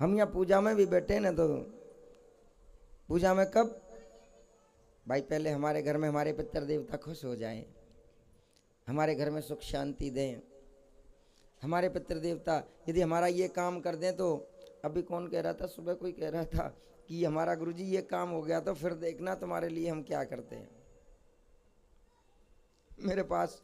हम यहाँ पूजा में भी बैठे ना, तो पूजा में कब भाई पहले हमारे घर में हमारे पितर देवता खुश हो जाएं, हमारे घर में सुख शांति दें। हमारे पितर देवता यदि हमारा ये काम कर दें तो अभी कौन कह रहा था, सुबह कोई कह रहा था कि हमारा गुरुजी ये काम हो गया तो फिर देखना तुम्हारे लिए हम क्या करते हैं। मेरे पास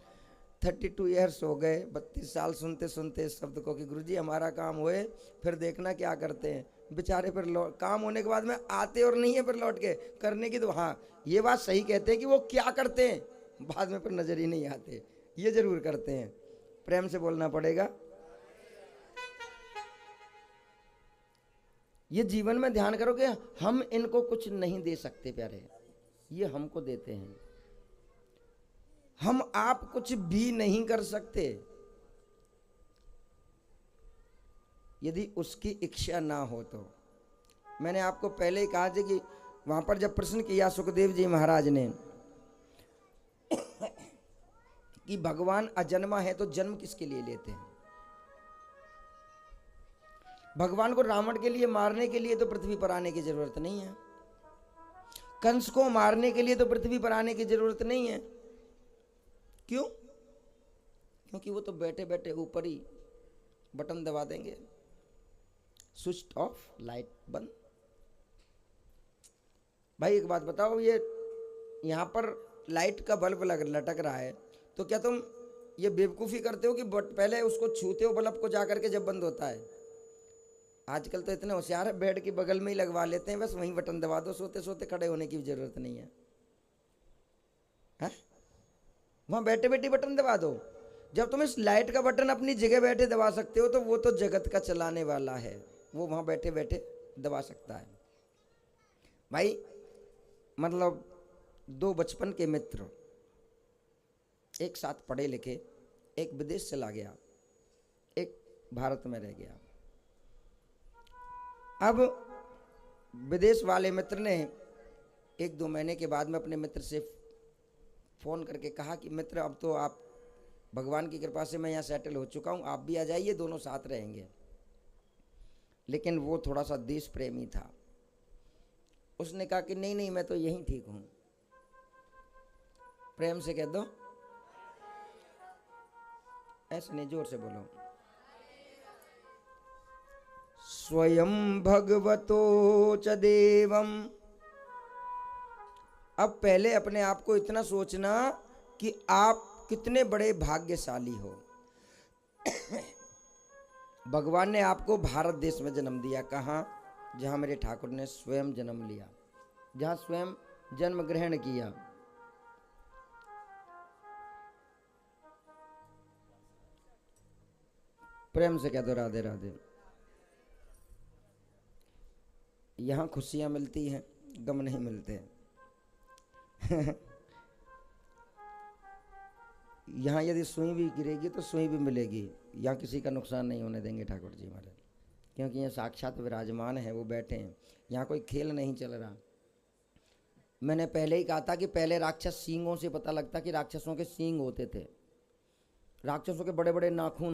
32 ईयर्स हो गए, 32 साल सुनते सुनते इस शब्द को कि गुरुजी हमारा काम होए फिर देखना क्या करते हैं। बेचारे फिर काम होने के बाद में आते और नहीं है, फिर लौट के करने की तो हाँ ये बात सही कहते हैं कि वो क्या करते हैं, बाद में फिर नजर ही नहीं आते, ये जरूर करते हैं। प्रेम से बोलना पड़ेगा। ये जीवन में ध्यान करो कि हम इनको कुछ नहीं दे सकते प्यारे, ये हमको देते हैं। हम आप कुछ भी नहीं कर सकते यदि उसकी इच्छा ना हो तो। मैंने आपको पहले ही कहा था कि वहां पर जब प्रश्न किया सुखदेव जी महाराज ने कि भगवान अजन्मा है तो जन्म किसके लिए लेते हैं। भगवान को रावण के लिए मारने के लिए तो पृथ्वी पर आने की जरूरत नहीं है, कंस को मारने के लिए तो पृथ्वी पर आने की जरूरत नहीं है। क्यों? क्योंकि वो तो बैठे बैठे ऊपर ही बटन दबा देंगे, स्विच ऑफ, लाइट बंद। भाई एक बात बताओ, ये यहां पर लाइट का बल्ब लटक रहा है तो क्या तुम ये बेवकूफ़ी करते हो कि पहले उसको छूते हो बल्ब को जाकर के जब बंद होता है। आजकल तो इतने होशियार है, बेड के बगल में ही लगवा लेते हैं, बस वहीं बटन दबा दो, सोते सोते खड़े होने की भी जरूरत नहीं है, है? वहां बैठे बैठे बटन दबा दो। जब तुम इस लाइट का बटन अपनी जगह बैठे दबा सकते हो तो वो तो जगत का चलाने वाला है, वो वहां बैठे बैठे दबा सकता है। भाई मतलब दो बचपन के मित्र एक साथ पढ़े लिखे, एक विदेश चला गया, एक भारत में रह गया। अब विदेश वाले मित्र ने 1-2 महीने के बाद में अपने मित्र से फ़ोन करके कहा कि मित्र अब तो आप भगवान की कृपा से मैं यहाँ सेटल हो चुका हूँ, आप भी आ जाइए, दोनों साथ रहेंगे। लेकिन वो थोड़ा सा देश प्रेमी था, उसने कहा कि नहीं नहीं मैं तो यहीं ठीक हूँ। प्रेम से कह दो, ऐसे नहीं, जोर से बोलो। स्वयं भगवतो च देवम। अब पहले अपने आप को इतना सोचना कि आप कितने बड़े भाग्यशाली हो। भगवान ने आपको भारत देश में जन्म दिया। कहाँ? जहाँ मेरे ठाकुर ने स्वयं जन्म लिया, जहाँ स्वयं जन्म ग्रहण किया। प्रेम से कह दो राधे राधे। यहाँ खुशियाँ मिलती हैं, गम नहीं मिलते। यहाँ यदि सुई भी गिरेगी तो सुई भी मिलेगी, यहाँ किसी का नुकसान नहीं होने देंगे ठाकुर जी महाराज, क्योंकि यहाँ साक्षात विराजमान है, वो बैठे हैं। यहाँ कोई खेल नहीं चल रहा। मैंने पहले ही कहा था कि पहले राक्षस सींगों से पता लगता कि राक्षसों के सींग होते थे, राक्षसों के बड़े बड़े नाखून